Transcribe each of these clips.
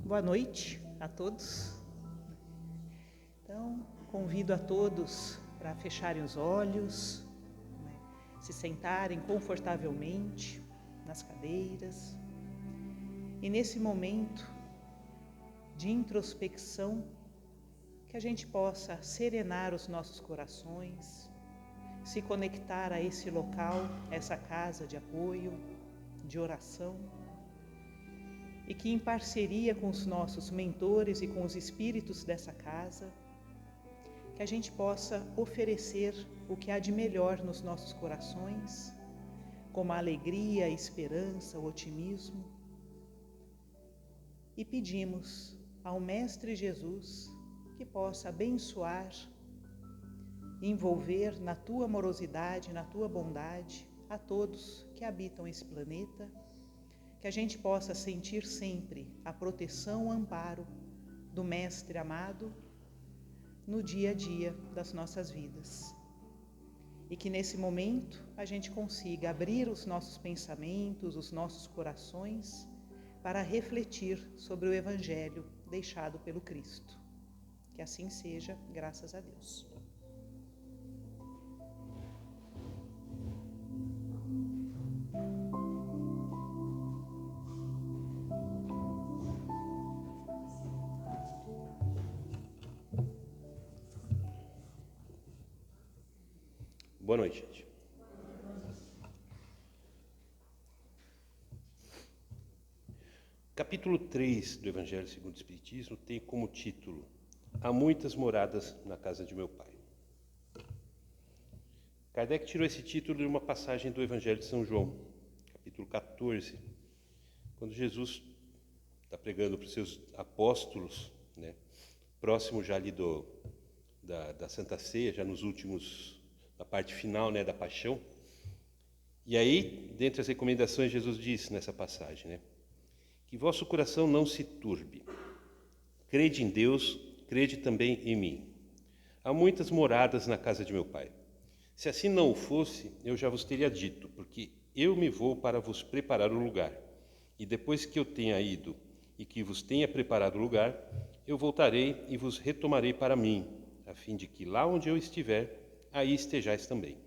Boa noite a todos. Então, convido a todos para fecharem os olhos, se sentarem confortavelmente nas cadeiras. E nesse momento de introspecção, que a gente possa serenar os nossos corações, se conectar a esse local, essa casa de apoio, de oração, e que em parceria com os nossos mentores e com os espíritos dessa casa, que a gente possa oferecer o que há de melhor nos nossos corações, como a alegria, a esperança, o otimismo. E pedimos ao Mestre Jesus que possa abençoar, envolver na tua amorosidade, na tua bondade, a todos que habitam esse planeta, que a gente possa sentir sempre a proteção, o amparo do Mestre amado no dia a dia das nossas vidas. E que nesse momento a gente consiga abrir os nossos pensamentos, os nossos corações, para refletir sobre o Evangelho deixado pelo Cristo. Que assim seja, graças a Deus. Boa noite, gente. Capítulo 3 do Evangelho segundo o Espiritismo tem como título: Há muitas moradas na casa de meu Pai. Kardec tirou esse título de uma passagem do Evangelho de São João, capítulo 14, quando Jesus está pregando para os seus apóstolos, né, próximo já ali da Santa Ceia, já nos últimos, na parte final, né, da paixão. E aí, dentre as recomendações, Jesus disse nessa passagem, né, que vosso coração não se turbe. Crede em Deus, crede também em mim. Há muitas moradas na casa de meu Pai. Se assim não o fosse, eu já vos teria dito, porque eu me vou para vos preparar o lugar. E depois que eu tenha ido e que vos tenha preparado o lugar, eu voltarei e vos retomarei para mim, a fim de que lá onde eu estiver, aí estejais também.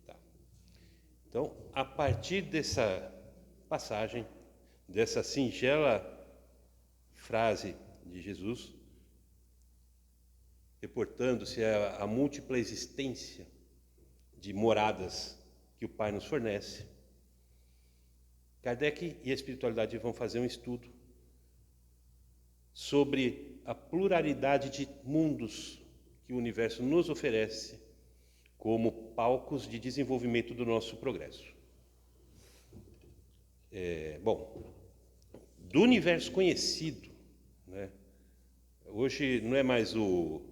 Tá. Então, a partir dessa passagem, dessa singela frase de Jesus, reportando-se a múltipla existência de moradas que o Pai nos fornece, Kardec e a espiritualidade vão fazer um estudo sobre a pluralidade de mundos que o universo nos oferece como palcos de desenvolvimento do nosso progresso. Do universo conhecido, né, hoje não é mais o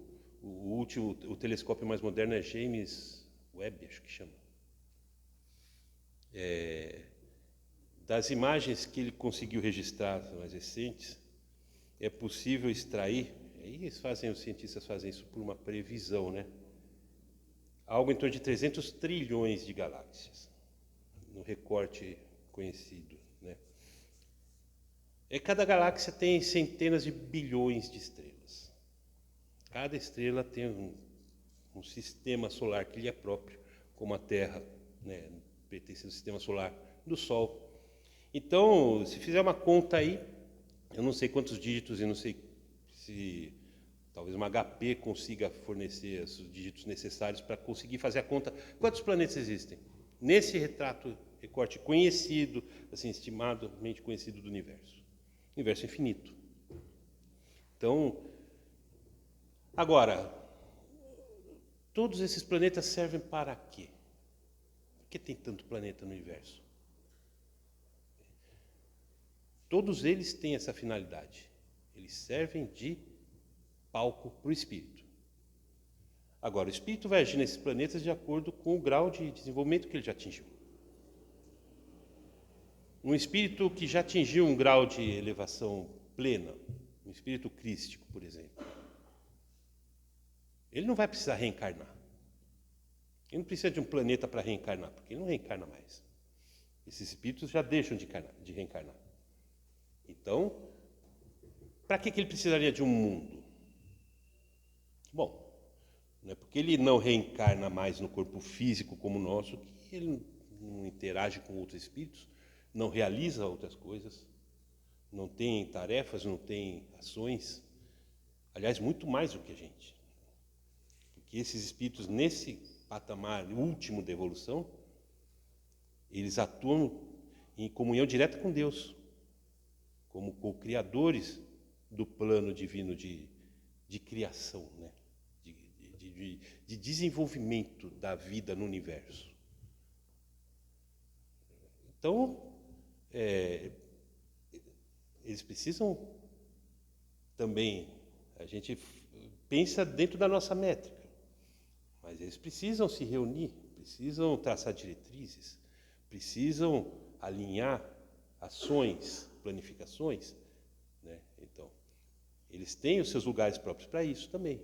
telescópio mais moderno é James Webb, acho que chama. Das imagens que ele conseguiu registrar, mais recentes, é possível extrair, aí os cientistas fazem isso por uma previsão, né? Algo em torno de 300 trilhões de galáxias, no recorte conhecido, né? Cada galáxia tem centenas de bilhões de estrelas. Cada estrela tem um sistema solar que lhe é próprio, como a Terra, né, pertence ao sistema solar do Sol. Então, se fizer uma conta aí, eu não sei quantos dígitos e não sei se talvez uma HP consiga fornecer os dígitos necessários para conseguir fazer a conta. Quantos planetas existem? Nesse recorte conhecido, assim, estimadamente conhecido do universo. Universo infinito. Então, agora, todos esses planetas servem para quê? Por que tem tanto planeta no universo? Todos eles têm essa finalidade. Eles servem de palco para o espírito. Agora, o espírito vai agir nesses planetas de acordo com o grau de desenvolvimento que ele já atingiu. Um espírito que já atingiu um grau de elevação plena, um espírito crístico, por exemplo, ele não vai precisar reencarnar. Ele não precisa de um planeta para reencarnar, porque ele não reencarna mais. Esses espíritos já deixam de reencarnar. Então, Para que ele precisaria de um mundo? Bom, não é porque ele não reencarna mais no corpo físico como o nosso, que ele não interage com outros espíritos, não realiza outras coisas, não tem tarefas, não tem ações. Aliás, muito mais do que a gente. Porque esses espíritos, nesse patamar último da evolução, eles atuam em comunhão direta com Deus, como co-criadores do plano divino de criação, né? de desenvolvimento da vida no universo. Então, eles precisam também, a gente pensa dentro da nossa métrica, mas eles precisam se reunir, precisam traçar diretrizes, precisam alinhar ações, planificações, né? Então, eles têm os seus lugares próprios para isso também.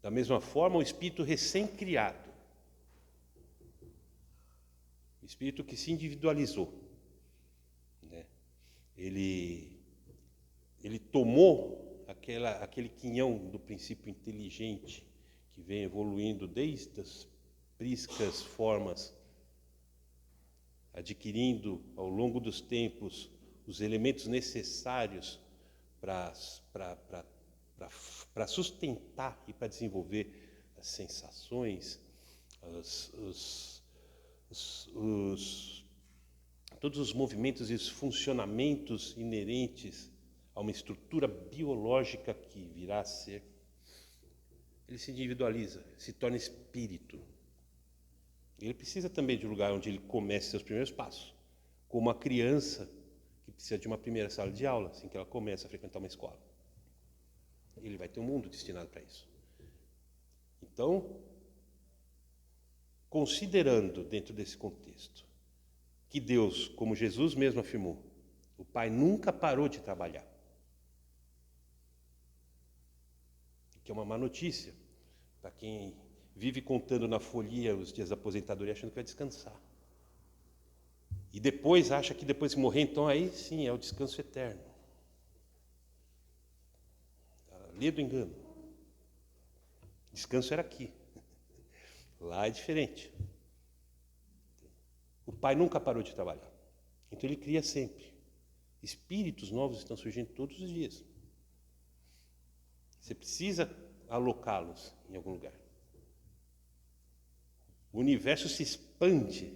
Da mesma forma, o espírito recém-criado, o espírito que se individualizou, né? Ele tomou aquele quinhão do princípio inteligente que vem evoluindo desde as priscas formas, adquirindo ao longo dos tempos os elementos necessários para sustentar e para desenvolver as sensações, todos os movimentos e os funcionamentos inerentes a uma estrutura biológica que virá a ser. Ele se individualiza, se torna espírito. Ele precisa também de um lugar onde ele comece seus primeiros passos, como a criança que precisa de uma primeira sala de aula, assim que ela começa a frequentar uma escola. Ele vai ter um mundo destinado para isso. Então, considerando dentro desse contexto que Deus, como Jesus mesmo afirmou, o Pai nunca parou de trabalhar, que é uma má notícia para quem vive contando na folhinha os dias da aposentadoria achando que vai descansar. E depois acha que depois que morrer, então aí sim é o descanso eterno. Lê do engano. Descanso era aqui. Lá é diferente. O Pai nunca parou de trabalhar. Então ele cria sempre. Espíritos novos estão surgindo todos os dias. Você precisa alocá-los em algum lugar. O universo se expande,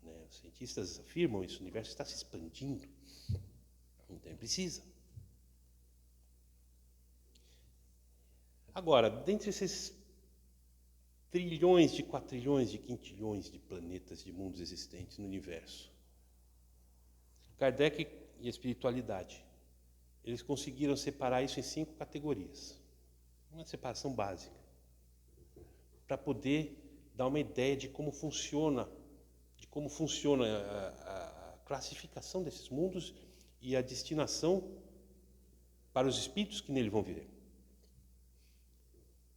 né? Os cientistas afirmam isso, o universo está se expandindo. Então ele precisa. Agora, dentre esses trilhões de quatrilhões de quintilhões de planetas, de mundos existentes no universo, Kardec e a espiritualidade, eles conseguiram separar isso em 5 categorias. Uma separação básica, para poder dar uma ideia de como funciona a classificação desses mundos e a destinação para os espíritos que nele vão viver.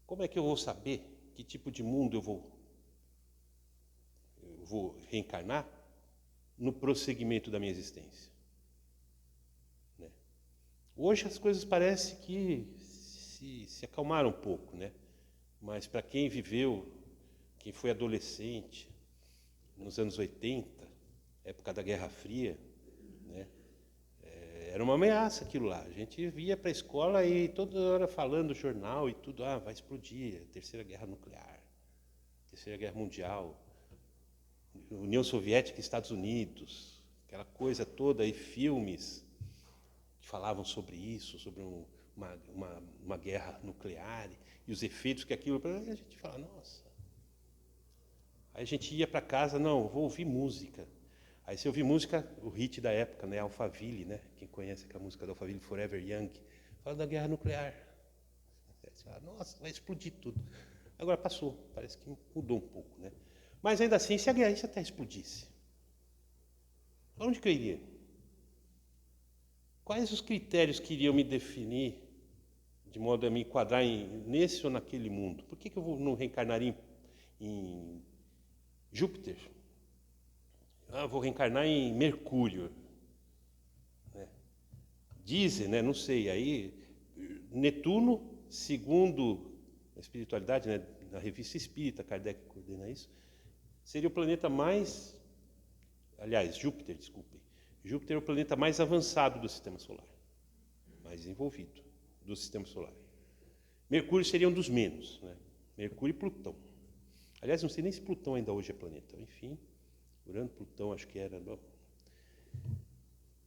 Como é que eu vou saber que tipo de mundo eu vou reencarnar no prosseguimento da minha existência? Né? Hoje as coisas parecem que se acalmaram um pouco, né? Mas para quem viveu, quem foi adolescente, nos anos 80, época da Guerra Fria, né? Era uma ameaça aquilo lá. A gente via para a escola e toda hora falando no jornal e tudo, vai explodir, Terceira Guerra Nuclear, Terceira Guerra Mundial, União Soviética e Estados Unidos, aquela coisa toda, e filmes que falavam sobre isso, sobre uma guerra nuclear e os efeitos que aquilo... A gente fala, nossa... Aí a gente ia para casa, não, vou ouvir música. Aí você ouvir música, o hit da época, né, Alphaville, né? Quem conhece aquela música da Alphaville, Forever Young, fala da guerra nuclear. Aí você fala, nossa, vai explodir tudo. Agora passou, parece que mudou um pouco, né? Mas ainda assim, se a guerra até explodisse, onde que eu iria? Quais os critérios que iriam me definir de modo a me enquadrar nesse ou naquele mundo? Por que eu não reencarnaria em Júpiter? Vou reencarnar em Mercúrio, né? Dizem, né, não sei, aí Netuno, segundo a espiritualidade, né, na Revista Espírita, Kardec coordena isso, seria o planeta mais, aliás, Júpiter, desculpem. Júpiter é o planeta mais avançado do Sistema Solar, mais desenvolvido do Sistema Solar. Mercúrio seria um dos menos, né? Mercúrio e Plutão. Aliás, não sei nem se Plutão ainda hoje é planeta. Enfim, Urano, Plutão, acho que era. Não.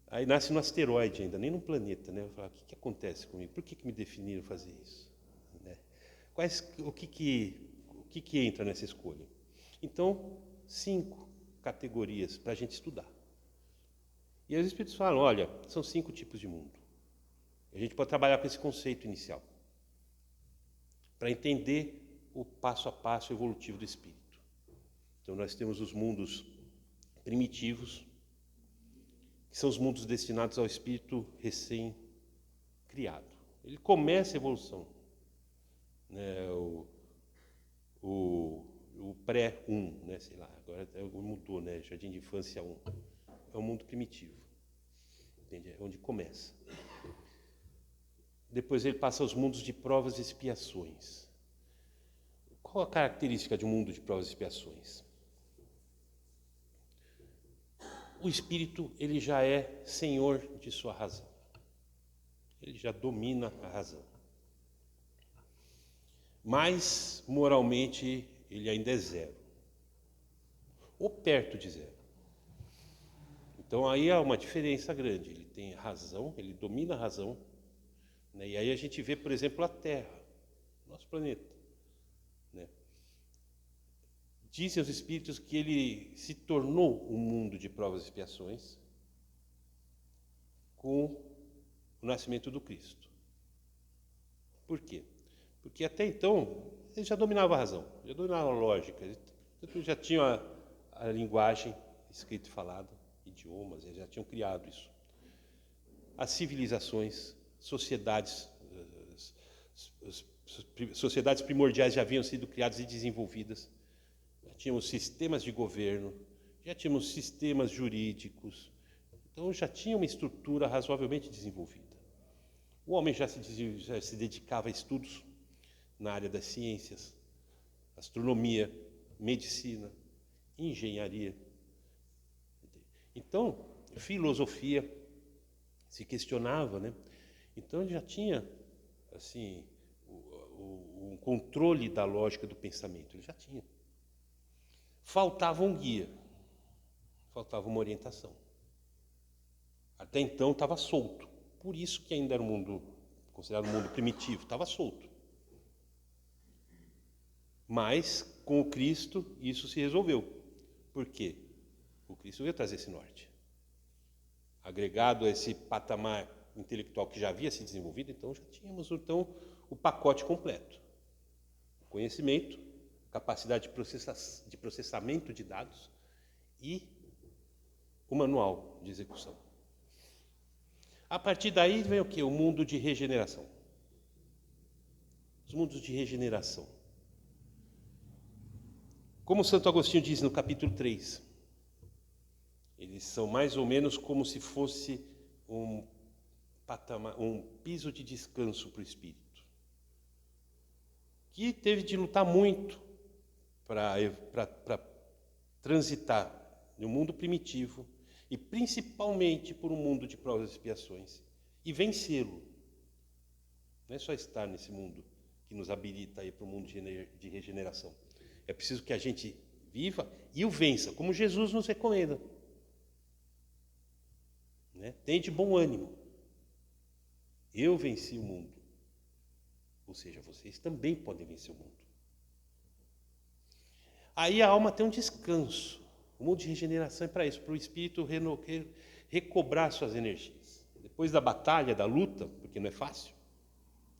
Aí nasce no asteroide ainda, nem num planeta, né? Eu falo, o que acontece comigo? Por que me definiram fazer isso? Né? O que entra nessa escolha? Então, 5 categorias para a gente estudar. E os espíritos falam, olha, são 5 tipos de mundo. A gente pode trabalhar com esse conceito inicial, para entender o passo a passo evolutivo do espírito. Então nós temos os mundos primitivos, que são os mundos destinados ao espírito recém-criado. Ele começa a evolução, né? O pré-1, né? Sei lá, agora mudou, né? Jardim de Infância 1. É o mundo primitivo, entende? É onde começa. Depois ele passa aos mundos de provas e expiações. Qual a característica de um mundo de provas e expiações? O espírito, ele já é senhor de sua razão. Ele já domina a razão. Mas, moralmente, ele ainda é zero. Ou perto de zero. Então, aí há uma diferença grande. Ele tem razão, ele domina a razão. Né? E aí a gente vê, por exemplo, a Terra, nosso planeta. Né? Dizem os espíritos que ele se tornou um mundo de provas e expiações com o nascimento do Cristo. Por quê? Porque até então ele já dominava a razão, já dominava a lógica, ele já tinha a linguagem escrita e falada, idiomas, eles já tinham criado isso. As civilizações, sociedades primordiais já haviam sido criadas e desenvolvidas. Já tínhamos sistemas de governo, já tínhamos sistemas jurídicos. Então já tinha uma estrutura razoavelmente desenvolvida. O homem já se dedicava a estudos na área das ciências, astronomia, medicina, engenharia. Então, filosofia se questionava, né? Então ele já tinha assim o controle da lógica do pensamento, ele já tinha. Faltava um guia, faltava uma orientação. Até então estava solto, por isso que ainda era um mundo considerado um mundo primitivo, estava solto. Mas com o Cristo isso se resolveu. Por quê? O Cristo veio trazer esse norte. Agregado a esse patamar intelectual que já havia se desenvolvido, então já tínhamos o pacote completo. O conhecimento, capacidade de processamento de dados e o manual de execução. A partir daí vem o quê? O mundo de regeneração. Os mundos de regeneração. Como Santo Agostinho diz no capítulo 3, eles são mais ou menos como se fosse um piso de descanso para o espírito, que teve de lutar muito para transitar no mundo primitivo e principalmente por um mundo de provas e expiações e vencê-lo. Não é só estar nesse mundo que nos habilita aí para o mundo de regeneração. É preciso que a gente viva e o vença, como Jesus nos recomenda. Né? Tem de bom ânimo. Eu venci o mundo. Ou seja, vocês também podem vencer o mundo. Aí a alma tem um descanso. O mundo de regeneração é para isso, para o espírito recobrar suas energias. Depois da batalha, da luta, porque não é fácil,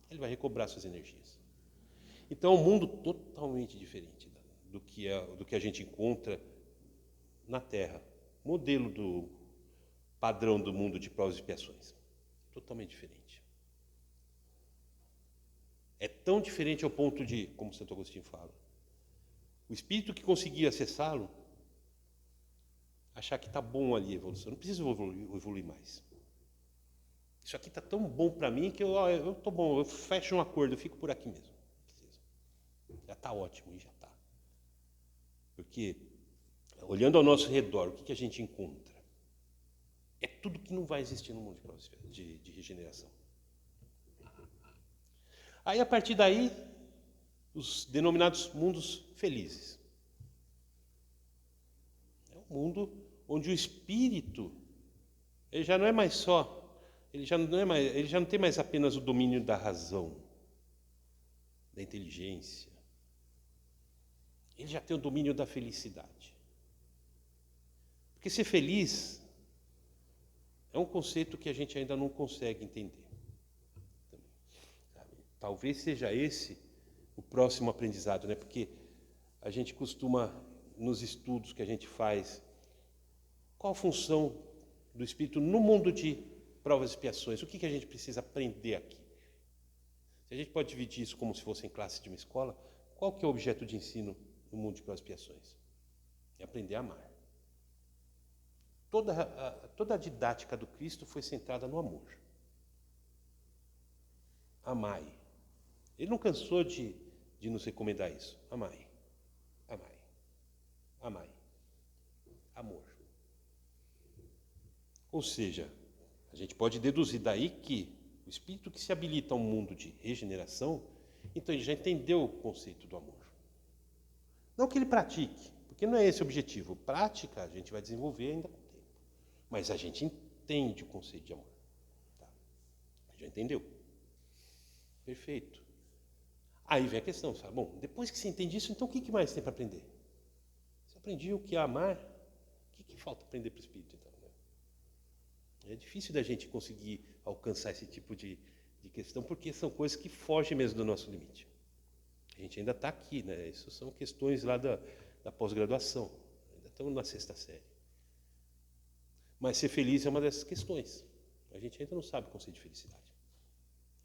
ele vai recobrar suas energias. Então é um mundo totalmente diferente do que a gente encontra na Terra. Modelo do padrão do mundo de provas e expiações. Totalmente diferente. É tão diferente ao ponto de, como Santo Agostinho fala, o espírito que conseguir acessá-lo, achar que está bom ali a evolução, não precisa evoluir mais. Isso aqui está tão bom para mim que eu estou bom, eu fecho um acordo, eu fico por aqui mesmo. Já está ótimo, e já está. Porque, olhando ao nosso redor, o que a gente encontra? É tudo que não vai existir no mundo de regeneração. Aí, a partir daí, os denominados mundos felizes. É um mundo onde o espírito, ele já não é mais só, ele já não tem mais apenas o domínio da razão, da inteligência. Ele já tem o domínio da felicidade. Porque ser feliz é um conceito que a gente ainda não consegue entender. Talvez seja esse o próximo aprendizado, né? Porque a gente costuma, nos estudos que a gente faz, qual a função do espírito no mundo de provas e expiações? O que a gente precisa aprender aqui? Se a gente pode dividir isso como se fossem classes de uma escola, qual que é o objeto de ensino no mundo de provas e expiações? É aprender a amar. Toda a didática do Cristo foi centrada no amor. Amai. Ele não cansou de nos recomendar isso. Amai. Amai. Amai. Amor. Ou seja, a gente pode deduzir daí que o espírito que se habilita a um mundo de regeneração, então ele já entendeu o conceito do amor. Não que ele pratique, porque não é esse o objetivo. Prática a gente vai desenvolver ainda com o tempo. Mas a gente entende o conceito de amor. Tá? Já entendeu? Perfeito. Aí vem a questão, sabe? Bom, depois que você entende isso, então o que mais tem para aprender? Você aprendeu o que é amar, o que falta aprender para o espírito, então? Né? É difícil da gente conseguir alcançar esse tipo de questão, porque são coisas que fogem mesmo do nosso limite. A gente ainda está aqui, né? Isso são questões lá da pós-graduação. Ainda estamos na 6ª série. Mas ser feliz é uma dessas questões. A gente ainda não sabe o conceito de felicidade.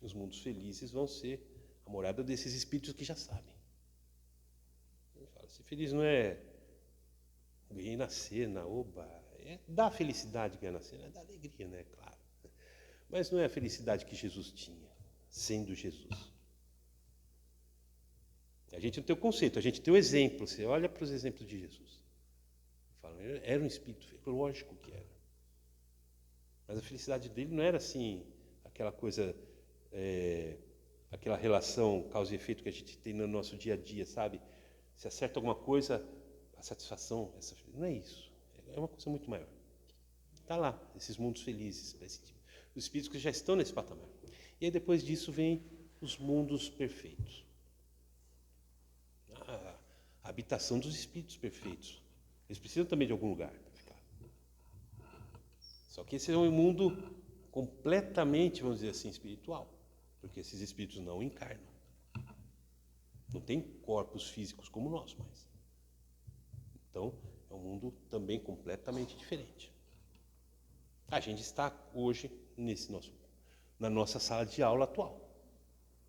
Os mundos felizes vão ser a morada desses espíritos que já sabem. Ser feliz não é ganhar nascer na oba, é dar felicidade ganhar nascer, é dar alegria, né? Claro. Mas não é a felicidade que Jesus tinha, sendo Jesus. A gente não tem o conceito, a gente tem o exemplo. Você olha para os exemplos de Jesus. Fala, era um espírito, lógico que era. Mas a felicidade dele não era assim, aquela coisa, aquela relação causa e efeito que a gente tem no nosso dia a dia, sabe? Se acerta alguma coisa, a satisfação, não é isso. É uma coisa muito maior. Está lá, esses mundos felizes, os espíritos que já estão nesse patamar. E aí depois disso vem os mundos perfeitos. A habitação dos espíritos perfeitos. Eles precisam também de algum lugar para ficar. Só que esse é um mundo completamente, vamos dizer assim, espiritual. Porque esses espíritos não encarnam. Não tem corpos físicos como nós, mais. Então, é um mundo também completamente diferente. A gente está hoje na nossa sala de aula atual.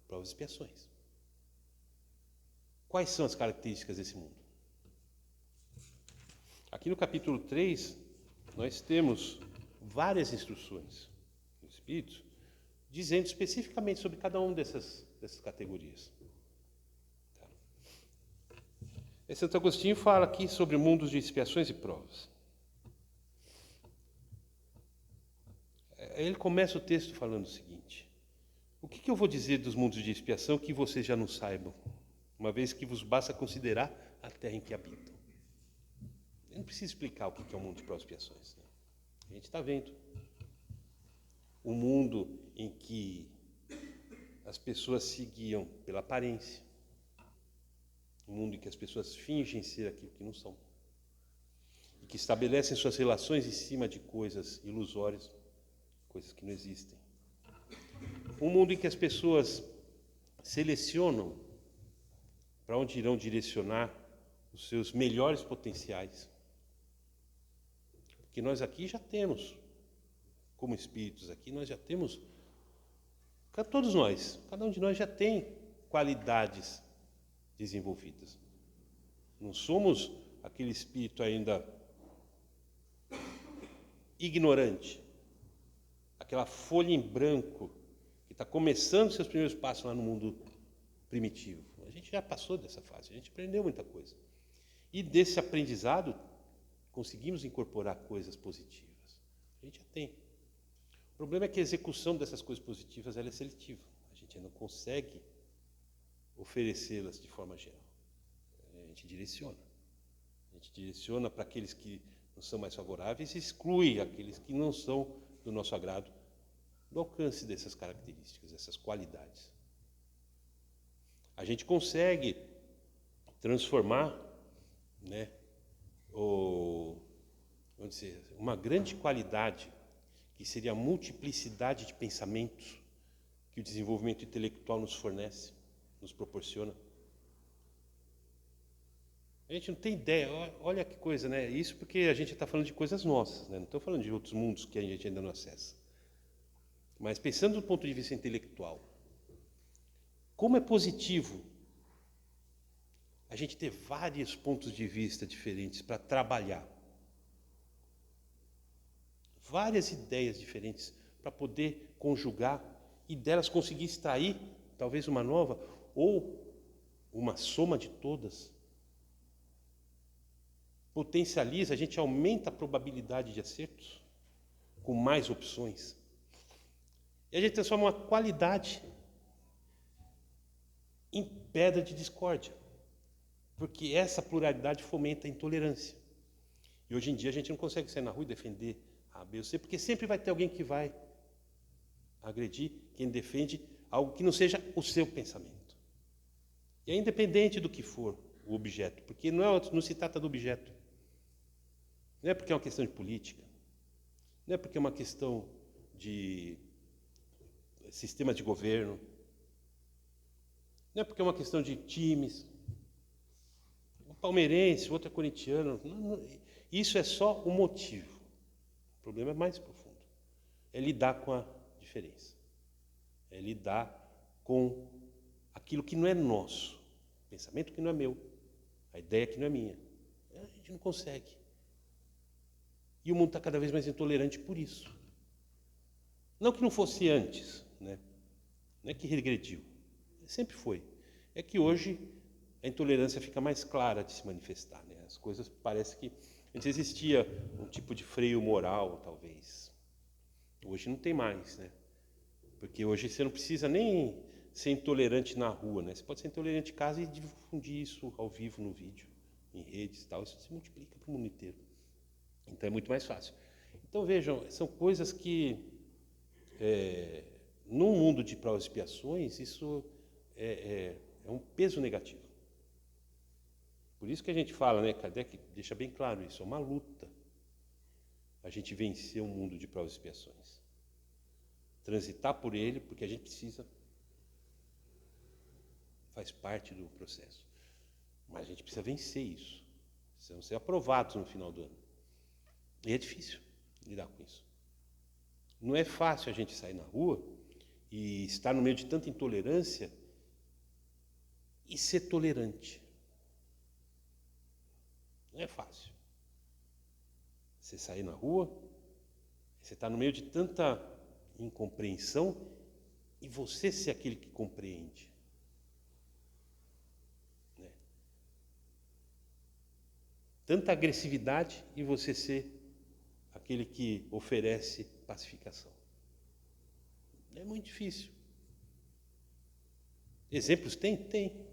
Provas e expiações. Quais são as características desse mundo? Aqui no capítulo 3, nós temos várias instruções dos Espíritos, dizendo especificamente sobre cada uma dessas categorias. Tá? Santo Agostinho fala aqui sobre mundos de expiações e provas. Ele começa o texto falando o seguinte: o que eu vou dizer dos mundos de expiação que vocês já não saibam, uma vez que vos basta considerar a terra em que habitam? Eu não preciso explicar o que é o mundo de provas e expiações. Né? A gente está vendo um mundo em que as pessoas se guiam pela aparência, um mundo em que as pessoas fingem ser aquilo que não são, e que estabelecem suas relações em cima de coisas ilusórias, coisas que não existem. Um mundo em que as pessoas selecionam para onde irão direcionar os seus melhores potenciais. Porque nós aqui já temos, como espíritos aqui, nós já temos, todos nós, cada um de nós já tem qualidades desenvolvidas. Não somos aquele espírito ainda ignorante, aquela folha em branco que está começando seus primeiros passos lá no mundo primitivo. A gente já passou dessa fase, a gente aprendeu muita coisa. E desse aprendizado, conseguimos incorporar coisas positivas. A gente já tem. O problema é que a execução dessas coisas positivas ela é seletiva. A gente ainda não consegue oferecê-las de forma geral. A gente direciona. A gente direciona para aqueles que não são mais favoráveis e exclui aqueles que não são do nosso agrado, do alcance dessas características, dessas qualidades. A gente consegue transformar, né, vamos dizer, uma grande qualidade, que seria a multiplicidade de pensamentos que o desenvolvimento intelectual nos fornece, nos proporciona. A gente não tem ideia, olha que coisa, né? Isso porque a gente está falando de coisas nossas, né? Não estou falando de outros mundos que a gente ainda não acessa. Mas pensando do ponto de vista intelectual, como é positivo a gente ter vários pontos de vista diferentes para trabalhar, várias ideias diferentes para poder conjugar e delas conseguir extrair talvez uma nova ou uma soma de todas. Potencializa, a gente aumenta a probabilidade de acertos com mais opções. E a gente transforma uma qualidade em pedra de discórdia, porque essa pluralidade fomenta a intolerância. E hoje em dia a gente não consegue sair na rua e defender A, B ou C, porque sempre vai ter alguém que vai agredir quem defende algo que não seja o seu pensamento. E é independente do que for o objeto, porque não se trata do objeto. Não é porque é uma questão de política, não é porque é uma questão de sistema de governo, não é porque é uma questão de times, um palmeirense, outro é corintiano, isso é só o motivo. O problema é mais profundo. É lidar com a diferença. É lidar com aquilo que não é nosso, o pensamento que não é meu, a ideia que não é minha. A gente não consegue. E o mundo está cada vez mais intolerante por isso. Não que não fosse antes, né? Não é que regrediu. Sempre foi. É que hoje a intolerância fica mais clara de se manifestar, né? As coisas parece que antes existia um tipo de freio moral, talvez. Hoje não tem mais, né? Porque hoje você não precisa nem ser intolerante na rua, né? Você pode ser intolerante em casa e difundir isso ao vivo no vídeo, em redes e tal. Isso se multiplica para o mundo inteiro. Então é muito mais fácil. Então vejam, são coisas que, num mundo de provas e expiações, isso é um peso negativo. Por isso que a gente fala, né, Kardec deixa bem claro isso, é uma luta a gente vencer um mundo de provas e expiações. Transitar por ele, porque a gente precisa, faz parte do processo. Mas a gente precisa vencer isso. Precisamos ser aprovados no final do ano. E é difícil lidar com isso. Não é fácil a gente sair na rua e estar no meio de tanta intolerância e ser tolerante. Não é fácil. Você sair na rua, você está no meio de tanta incompreensão e você ser aquele que compreende. Né? Tanta agressividade e você ser aquele que oferece pacificação. É muito difícil. Exemplos tem? Tem.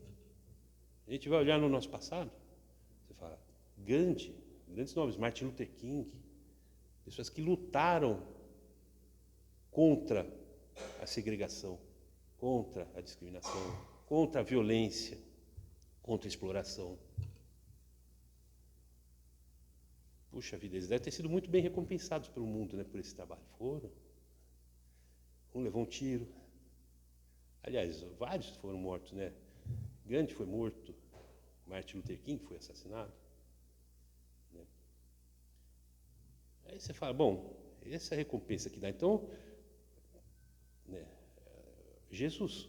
A gente vai olhar no nosso passado, você fala, Gandhi, grandes nomes, Martin Luther King, pessoas que lutaram contra a segregação, contra a discriminação, contra a violência, contra a exploração. Puxa vida, eles devem ter sido muito bem recompensados pelo mundo, né, por esse trabalho. Foram. Um levou um tiro. Aliás, vários foram mortos, né? Gandhi foi morto, Martin Luther King foi assassinado. Né? Aí você fala, bom, essa é a recompensa que dá. Então, né, Jesus,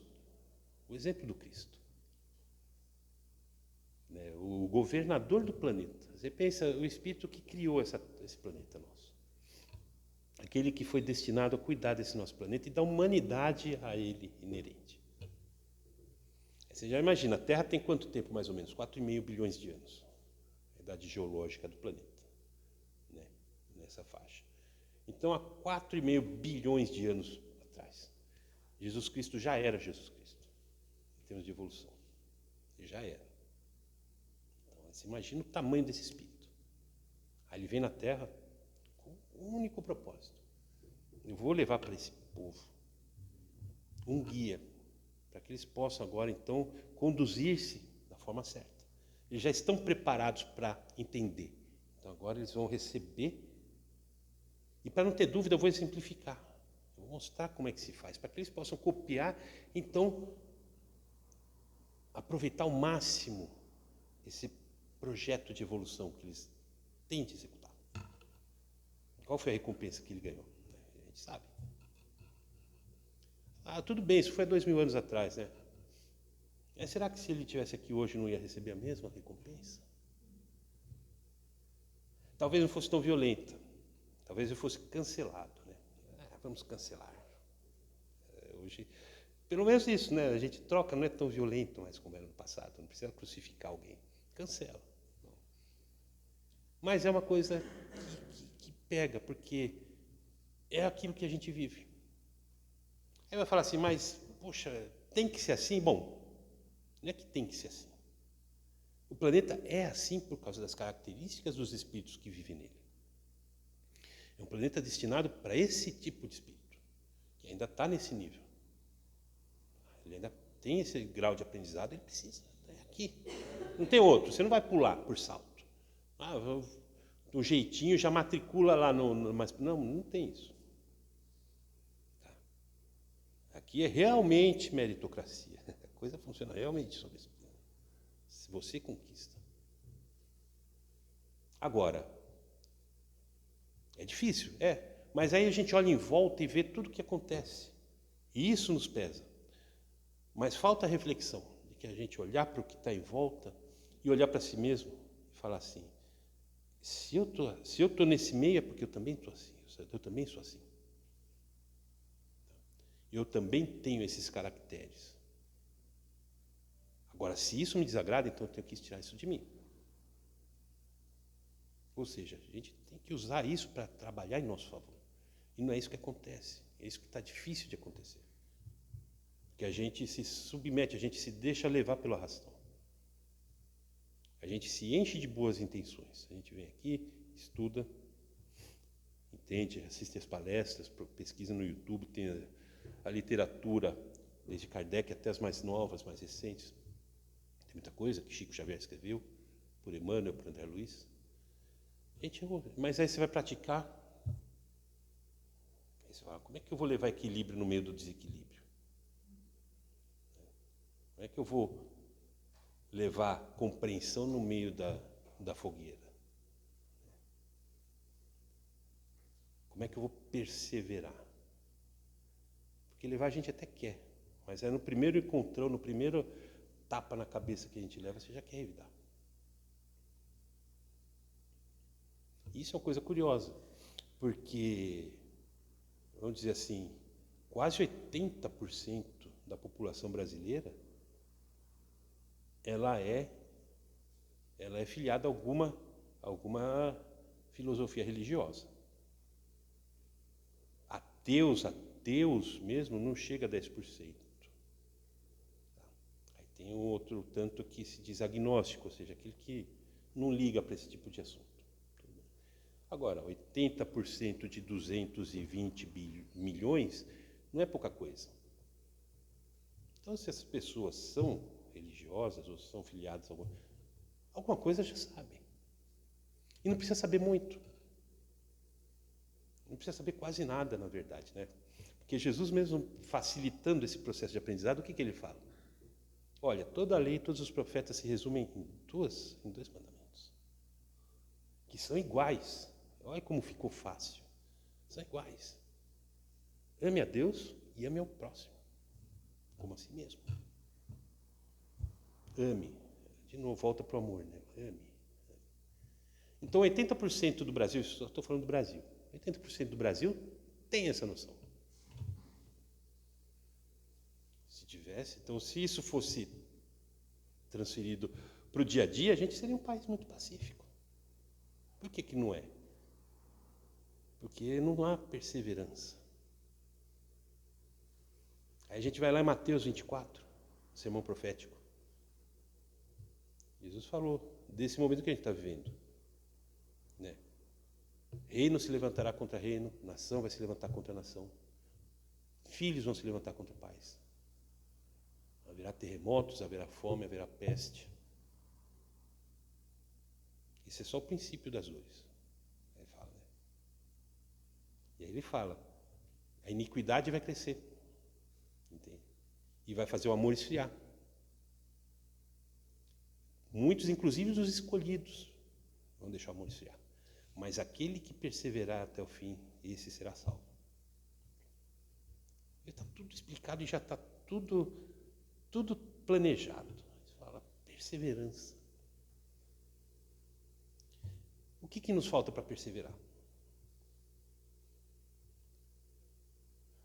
o exemplo do Cristo. Né, o governador do planeta. Você pensa, o Espírito que criou esse planeta nosso. aquele que foi destinado a cuidar desse nosso planeta e da humanidade a ele inerente. Você já imagina, a Terra tem quanto tempo mais ou menos? 4,5 bilhões de anos, a idade geológica do planeta, né? Nessa faixa. Então, há 4,5 bilhões de anos atrás, Jesus Cristo já era Jesus Cristo, em termos de evolução. Ele já era. Então, você imagina o tamanho desse espírito. Aí ele vem na Terra com um único propósito. Eu vou levar para esse povo um guia, para que eles possam agora, então, conduzir-se da forma certa. Eles já estão preparados para entender. Então, agora eles vão receber. E para não ter dúvida, eu vou simplificar. Eu vou mostrar como é que se faz, para que eles possam copiar, então, aproveitar ao máximo esse projeto de evolução que eles têm de executar. Qual foi a recompensa que ele ganhou? A gente sabe. Tudo bem, isso foi há 2.000 anos atrás, né? Será que se ele estivesse aqui hoje não ia receber a mesma recompensa? Talvez não fosse tão violenta. Talvez eu fosse cancelado, né? Vamos cancelar. Hoje, pelo menos isso, né? A gente troca, não é tão violento mais como era no passado. Não precisa crucificar alguém. Cancela. Não. Mas é uma coisa que pega, porque é aquilo que a gente vive. Aí vai falar assim, mas, poxa, tem que ser assim? Bom, não é que tem que ser assim. O planeta é assim por causa das características dos espíritos que vivem nele. É um planeta destinado para esse tipo de espírito, que ainda está nesse nível. Ele ainda tem esse grau de aprendizado, ele precisa. É aqui. Não tem outro, você não vai pular por salto. Do jeitinho já matricula lá mas não tem isso. Aqui é realmente meritocracia. A coisa funciona realmente sobre isso. Se você conquista. Agora, é difícil, mas aí a gente olha em volta e vê tudo o que acontece. E isso nos pesa. Mas falta a reflexão de que a gente olhar para o que está em volta e olhar para si mesmo e falar assim, se eu tô nesse meio é porque eu também estou assim, eu também sou assim. Eu também tenho esses caracteres. Agora, se isso me desagrada, então eu tenho que tirar isso de mim. Ou seja, a gente tem que usar isso para trabalhar em nosso favor. E não é isso que acontece. É isso que está difícil de acontecer. Que a gente se submete, a gente se deixa levar pelo arrastão. A gente se enche de boas intenções. A gente vem aqui, estuda, entende, assiste as palestras, pesquisa no YouTube, tem a literatura, desde Kardec até as mais novas, mais recentes. Tem muita coisa que Chico Xavier escreveu, por Emmanuel, por André Luiz. Mas aí você vai praticar. Aí você fala, como é que eu vou levar equilíbrio no meio do desequilíbrio? Como é que eu vou levar compreensão no meio da fogueira? Como é que eu vou perseverar? Porque levar a gente até quer, mas é no primeiro encontrão, no primeiro tapa na cabeça que a gente leva, você já quer evitar. Isso é uma coisa curiosa, porque, vamos dizer assim, quase 80% da população brasileira, ela é filiada a alguma filosofia religiosa. Ateus mesmo não chega a 10%. Aí tem um outro tanto que se diz agnóstico, ou seja, aquele que não liga para esse tipo de assunto. Agora, 80% de 220 milhões não é pouca coisa. Então, se as pessoas são religiosas ou são filiadas a alguma coisa, já sabem. E não precisa saber muito. Não precisa saber quase nada, na verdade, né? Porque Jesus mesmo facilitando esse processo de aprendizado, o que ele fala? Olha, toda a lei, todos os profetas se resumem em dois mandamentos, que são iguais. Olha como ficou fácil. São iguais. Ame a Deus e ame ao próximo, como a si mesmo. Ame. De novo, volta para o amor, né? Ame. Então, 80% do Brasil, só estou falando do Brasil, 80% do Brasil tem essa noção. Se tivesse, então, se isso fosse transferido para o dia a dia, a gente seria um país muito pacífico. Por que não é? Porque não há perseverança. Aí a gente vai lá em Mateus 24, sermão profético. Jesus falou desse momento que a gente está vivendo. Né? Reino se levantará contra reino, nação vai se levantar contra nação. Filhos vão se levantar contra pais. Haverá terremotos, haverá fome, haverá peste. Esse é só o princípio das dores. Aí fala, né? E aí ele fala, a iniquidade vai crescer. Entende? E vai fazer o amor esfriar. Muitos, inclusive os escolhidos, vão deixar o amor esfriar. Mas aquele que perseverar até o fim, esse será salvo. Está tudo explicado e já está tudo planejado. Ele fala perseverança. O que nos falta para perseverar?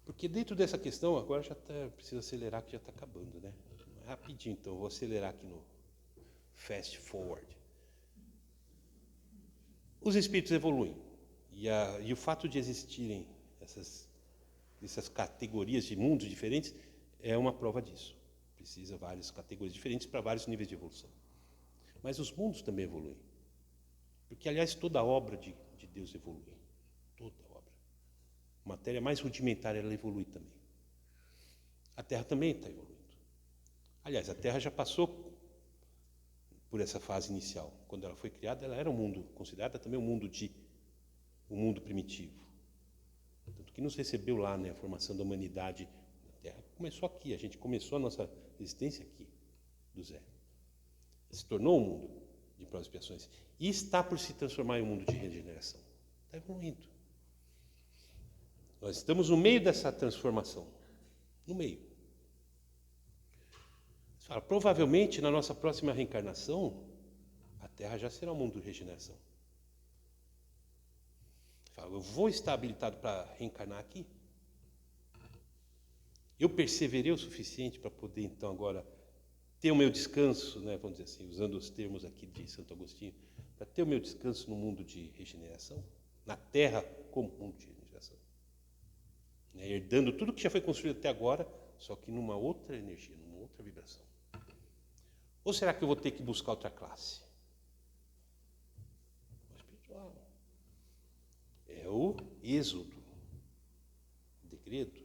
Porque dentro dessa questão, agora já precisa acelerar, que já está acabando, né? Rapidinho, então, vou acelerar aqui no fast forward. Os espíritos evoluem. E o fato de existirem essas categorias de mundos diferentes é uma prova disso. Precisa várias categorias diferentes para vários níveis de evolução. Mas os mundos também evoluem. Porque, aliás, toda a obra de Deus evolui. Toda a obra. A matéria mais rudimentar, ela evolui também. A Terra também está evoluindo. Aliás, a Terra já passou por essa fase inicial. Quando ela foi criada, ela era um mundo, considerada também um mundo primitivo. Tanto que nos recebeu lá, né, a formação da humanidade na Terra. Começou aqui, a gente começou a nossa existência aqui, do zero. Se tornou um mundo de provas e expiações. E está por se transformar em um mundo de regeneração. Está evoluindo. Nós estamos no meio dessa transformação. No meio. Você fala, provavelmente, na nossa próxima reencarnação, a Terra já será um mundo de regeneração. Você fala, eu vou estar habilitado para reencarnar aqui? Eu perseverei o suficiente para poder, então, agora ter o meu descanso, né, vamos dizer assim, usando os termos aqui de Santo Agostinho, para ter o meu descanso no mundo de regeneração, na Terra como mundo de regeneração. Né, herdando tudo que já foi construído até agora, só que numa outra energia, numa outra vibração. Ou será que eu vou ter que buscar outra classe? O espiritual. É o êxodo, o degredo.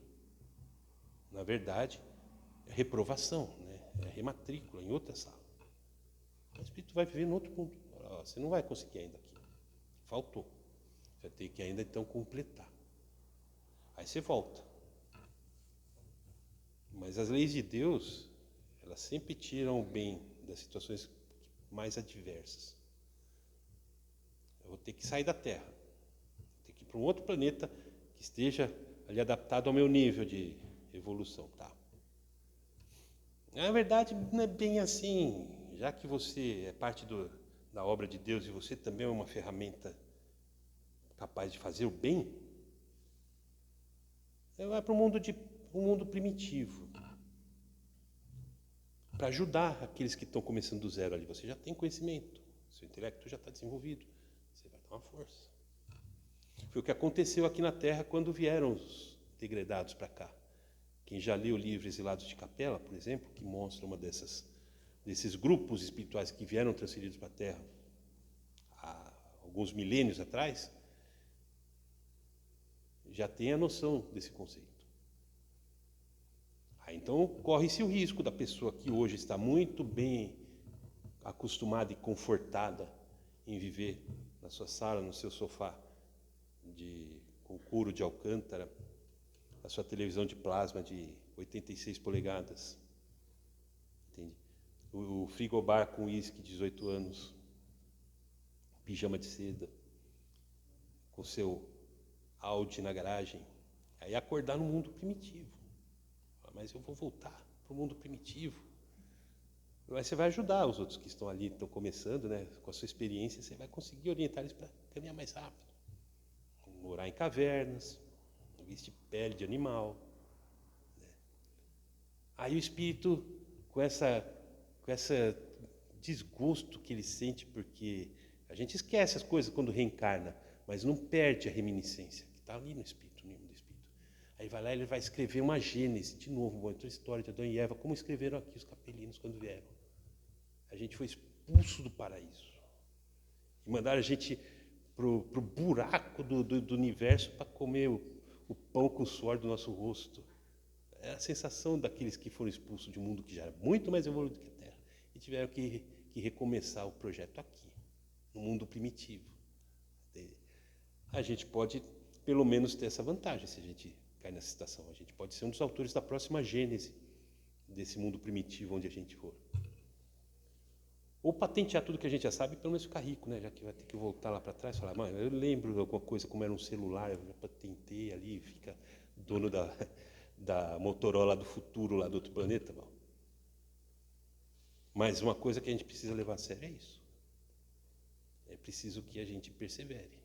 Na verdade, é a reprovação, né? É a rematrícula em outra sala. O espírito vai viver em outro mundo. Você não vai conseguir ainda aqui. Faltou. Você vai ter que ainda então completar. Aí você volta. Mas as leis de Deus, elas sempre tiram o bem das situações mais adversas. Eu vou ter que sair da Terra. Vou ter que ir para um outro planeta que esteja ali adaptado ao meu nível de evolução. Tá? Na verdade, não é bem assim. Já que você é parte da obra de Deus e você também é uma ferramenta capaz de fazer o bem, você vai para um mundo primitivo. Para ajudar aqueles que estão começando do zero ali. Você já tem conhecimento, seu intelecto já está desenvolvido. Você vai dar uma força. Foi o que aconteceu aqui na Terra quando vieram os degredados para cá. Quem já leu o livro Exilados de Capela, por exemplo, que mostra uma desses grupos espirituais que vieram transferidos para a Terra há alguns milênios atrás, já tem a noção desse conceito. Então, corre-se o risco da pessoa que hoje está muito bem acostumada e confortada em viver na sua sala, no seu sofá com couro de alcântara, a sua televisão de plasma de 86 polegadas, entende? O frigobar com uísque de 18 anos, pijama de seda, com seu Audi na garagem, aí acordar no mundo primitivo. Mas eu vou voltar para o mundo primitivo. Mas você vai ajudar os outros que estão ali, estão começando, né? Com a sua experiência, você vai conseguir orientar eles para caminhar mais rápido. morar em cavernas, vestir pele de animal. Né? Aí o espírito, com essa desgosto que ele sente, porque a gente esquece as coisas quando reencarna, mas não perde a reminiscência, que está ali no espírito, no livro do espírito. Aí vai lá e ele vai escrever uma Gênese, de novo, uma outra história de Adão e Eva, como escreveram aqui os capelinos quando vieram. A gente foi expulso do paraíso. E mandaram a gente pro buraco do universo para comer o pão com o suor do nosso rosto. É a sensação daqueles que foram expulsos de um mundo que já era muito mais evoluído que a Terra e tiveram que recomeçar o projeto aqui, no mundo primitivo. A gente pode, pelo menos, ter essa vantagem se a gente cai nessa situação. A gente pode ser um dos autores da próxima Gênese desse mundo primitivo onde a gente for. Ou patentear tudo que a gente já sabe e pelo menos ficar rico, né? Já que vai ter que voltar lá para trás e falar, mãe, eu lembro de alguma coisa, como era um celular, eu já patentei ali, fica dono da Motorola do futuro lá do outro planeta. Bom. Mas uma coisa que a gente precisa levar a sério é isso. É preciso que a gente persevere.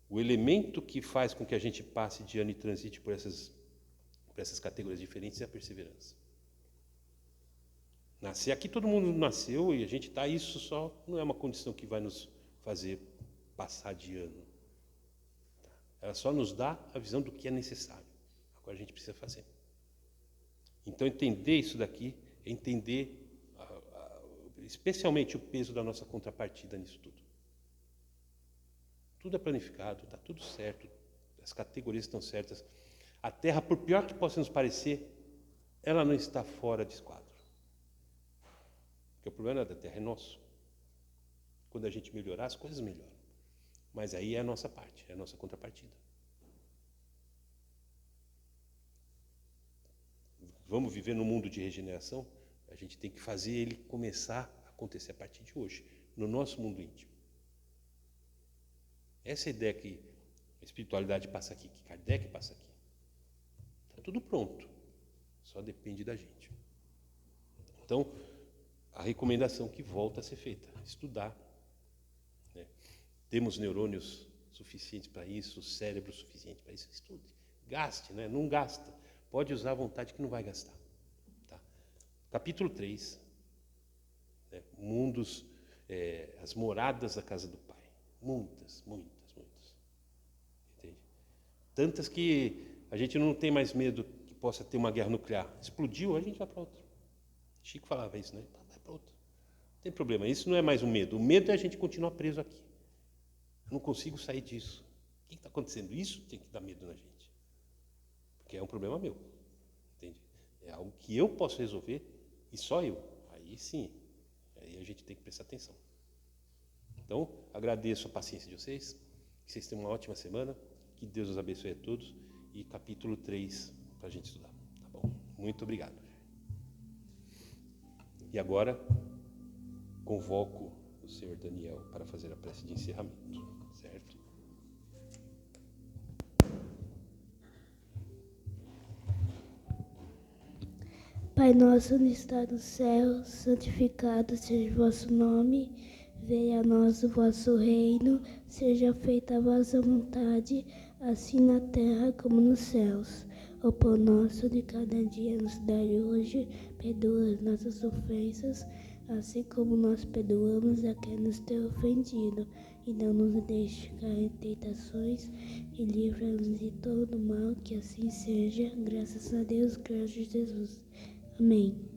O elemento que faz com que a gente passe de ano e transite por essas categorias diferentes é a perseverança. Nascer aqui, todo mundo nasceu e a gente está, isso só não é uma condição que vai nos fazer passar de ano. Ela só nos dá a visão do que é necessário. Agora a gente precisa fazer. Então entender isso daqui é entender especialmente o peso da nossa contrapartida nisso tudo. Tudo é planificado, está tudo certo, as categorias estão certas. A Terra, por pior que possa nos parecer, ela não está fora de esquadro. Porque o problema da Terra é nosso. Quando a gente melhorar, as coisas melhoram. Mas aí é a nossa parte, é a nossa contrapartida. Vamos viver num mundo de regeneração? A gente tem que fazer ele começar a acontecer a partir de hoje, no nosso mundo íntimo. Essa é a ideia que a espiritualidade passa aqui, que Kardec passa aqui. Está tudo pronto, só depende da gente. Então, a recomendação que volta a ser feita, estudar. Né? Temos neurônios suficientes para isso, cérebro suficiente para isso, estude. Gaste, né? Não gasta. Pode usar à vontade que não vai gastar. Tá? Capítulo 3, né? Mundos, as moradas da casa do Pai. Muitas. Entende? Tantas que a gente não tem mais medo que possa ter uma guerra nuclear. Explodiu, a gente vai para outra. Chico falava isso, né? Vai para outra. Não tem problema, isso não é mais um medo. O medo é a gente continuar preso aqui. Eu não consigo sair disso. O que está acontecendo? Isso tem que dar medo na gente. Porque é um problema meu. Entende? É algo que eu posso resolver e só eu. Aí sim, aí a gente tem que prestar atenção. Então, agradeço a paciência de vocês, que vocês tenham uma ótima semana, que Deus os abençoe a todos, e capítulo 3 para a gente estudar, tá bom? Muito obrigado. E agora, convoco o senhor Daniel para fazer a prece de encerramento, certo? Pai nosso que está no céu, santificado seja o vosso nome. Venha a nós o vosso reino, seja feita a vossa vontade, assim na terra como nos céus. O pão nosso de cada dia nos dai hoje, perdoa as nossas ofensas, assim como nós perdoamos a quem nos tem ofendido. E não nos deixe cair em tentações, e livra-nos de todo mal, que assim seja, graças a Deus, graças a Jesus. Amém.